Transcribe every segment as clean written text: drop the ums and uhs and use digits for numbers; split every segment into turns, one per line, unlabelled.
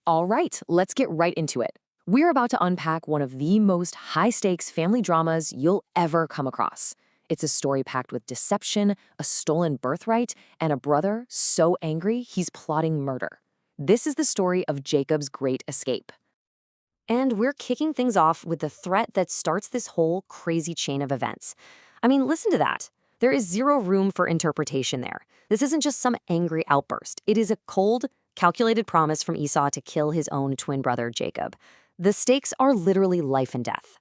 All right, let's get right into it. We're about to unpack one of the most high-stakes family dramas you'll ever come across. It's a story packed with deception, a stolen birthright, and a brother so angry he's plotting murder. This is the story of Jacob's great escape. And we're kicking things off with the threat that starts this whole crazy chain of events. I mean, listen to that. There is zero room for interpretation there. This isn't just some angry outburst. It is a cold, calculated promise from Esau to kill his own twin brother, Jacob. The stakes are literally life and death.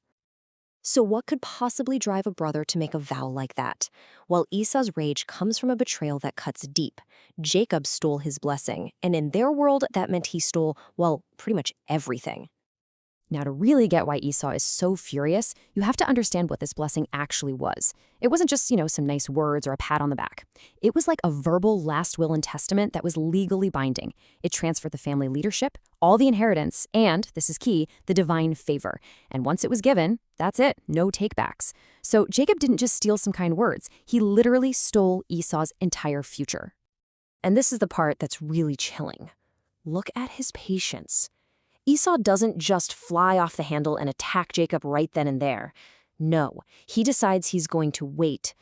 So what could possibly drive a brother to make a vow like that? Well, Esau's rage comes from a betrayal that cuts deep. Jacob stole his blessing, and in their world, that meant he stole, well, pretty much everything. Now, to really get why Esau is so furious, you have to understand what this blessing actually was. It wasn't just, some nice words or a pat on the back. It was like a verbal last will and testament that was legally binding. It transferred the family leadership, all the inheritance, and, this is key, the divine favor. And once it was given, that's it, no takebacks. So Jacob didn't just steal some kind words. He literally stole Esau's entire future. And this is the part that's really chilling. Look at his patience. Esau doesn't just fly off the handle and attack Jacob right then and there. No, he decides he's going to wait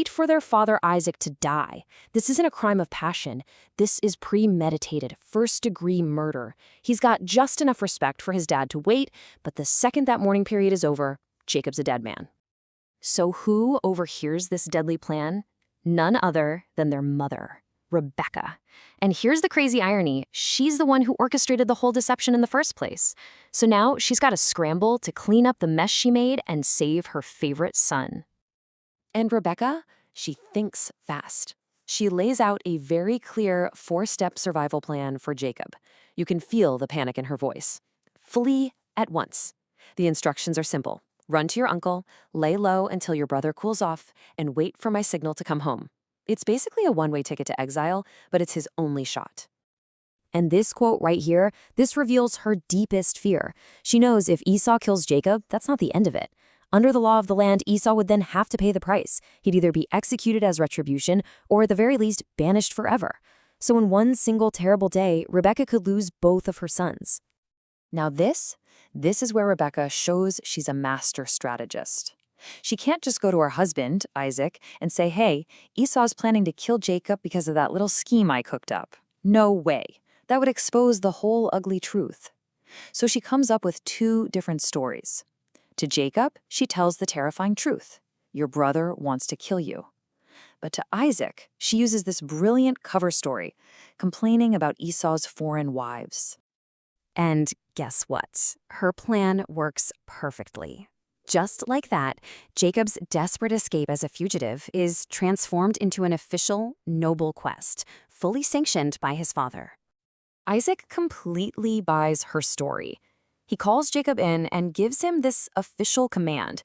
for their father Isaac to die. This isn't a crime of passion. This is premeditated, first-degree murder. He's got just enough respect for his dad to wait, but the second that mourning period is over, Jacob's a dead man. So who overhears this deadly plan? None other than their mother, Rebekah. And here's the crazy irony. She's the one who orchestrated the whole deception in the first place. So now she's got to scramble to clean up the mess she made and save her favorite son. And Rebekah, she thinks fast. She lays out a very clear 4-step survival plan for Jacob. You can feel the panic in her voice. Flee at once. The instructions are simple. Run to your uncle, lay low until your brother cools off, and wait for my signal to come home. It's basically a one-way ticket to exile, but it's his only shot. And this quote right here, this reveals her deepest fear. She knows if Esau kills Jacob, that's not the end of it. Under the law of the land, Esau would then have to pay the price. He'd either be executed as retribution or at the very least banished forever. So in one single terrible day, Rebekah could lose both of her sons. Now this is where Rebekah shows she's a master strategist. She can't just go to her husband, Isaac, and say, hey, Esau's planning to kill Jacob because of that little scheme I cooked up. No way. That would expose the whole ugly truth. So she comes up with 2 different stories. To Jacob, she tells the terrifying truth. Your brother wants to kill you. But to Isaac, she uses this brilliant cover story, complaining about Esau's foreign wives. And guess what? Her plan works perfectly. Just like that, Jacob's desperate escape as a fugitive is transformed into an official, noble quest, fully sanctioned by his father. Isaac completely buys her story. He calls Jacob in and gives him this official command.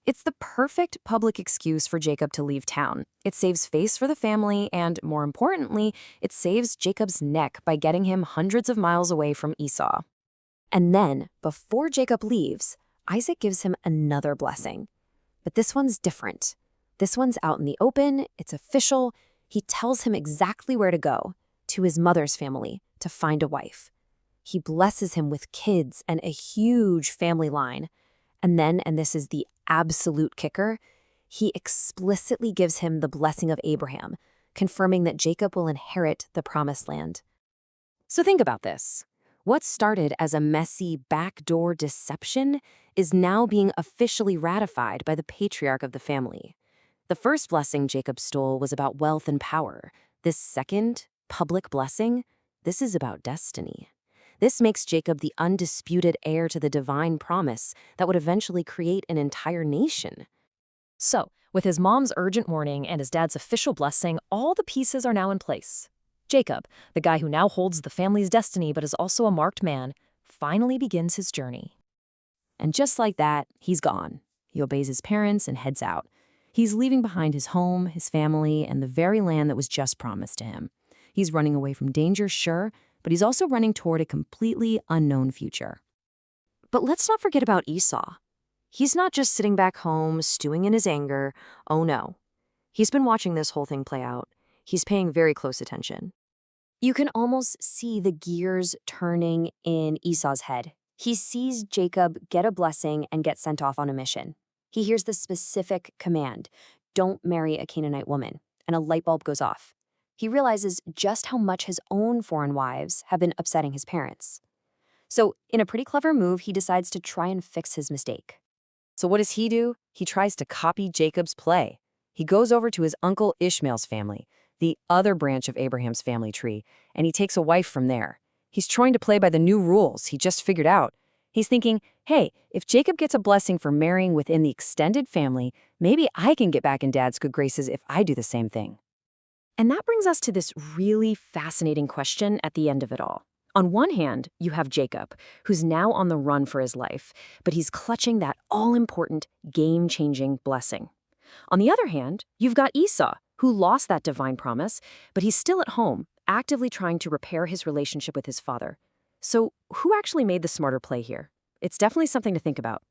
It's the perfect public excuse for Jacob to leave town. It saves face for the family, and more importantly, it saves Jacob's neck by getting him hundreds of miles away from Esau. And then, before Jacob leaves, Isaac gives him another blessing. But this one's different. This one's out in the open, it's official. He tells him exactly where to go, to his mother's family, to find a wife. He blesses him with kids and a huge family line. And then, and this is the absolute kicker, he explicitly gives him the blessing of Abraham, confirming that Jacob will inherit the promised land. So think about this. What started as a messy backdoor deception is now being officially ratified by the patriarch of the family. The first blessing Jacob stole was about wealth and power. This second, public blessing, this is about destiny. This makes Jacob the undisputed heir to the divine promise that would eventually create an entire nation. So, with his mom's urgent warning and his dad's official blessing, all the pieces are now in place. Jacob, the guy who now holds the family's destiny but is also a marked man, finally begins his journey. And just like that, he's gone. He obeys his parents and heads out. He's leaving behind his home, his family, and the very land that was just promised to him. He's running away from danger, sure, but he's also running toward a completely unknown future. But let's not forget about Esau. He's not just sitting back home, stewing in his anger. Oh no. He's been watching this whole thing play out. He's paying very close attention.
You can almost see the gears turning in Esau's head. He sees Jacob get a blessing and get sent off on a mission. He hears the specific command, don't marry a Canaanite woman, and a light bulb goes off. He realizes just how much his own foreign wives have been upsetting his parents. So, in a pretty clever move, he decides to try and fix his mistake.
So what does he do? He tries to copy Jacob's play. He goes over to his uncle Ishmael's family, the other branch of Abraham's family tree, and he takes a wife from there. He's trying to play by the new rules he just figured out. He's thinking, hey, if Jacob gets a blessing for marrying within the extended family, maybe I can get back in Dad's good graces if I do the same thing. And that brings us to this really fascinating question at the end of it all. On one hand, you have Jacob, who's now on the run for his life, but he's clutching that all-important, game-changing blessing. On the other hand, you've got Esau, who lost that divine promise, but he's still at home, actively trying to repair his relationship with his father. So who actually made the smarter play here? It's definitely something to think about.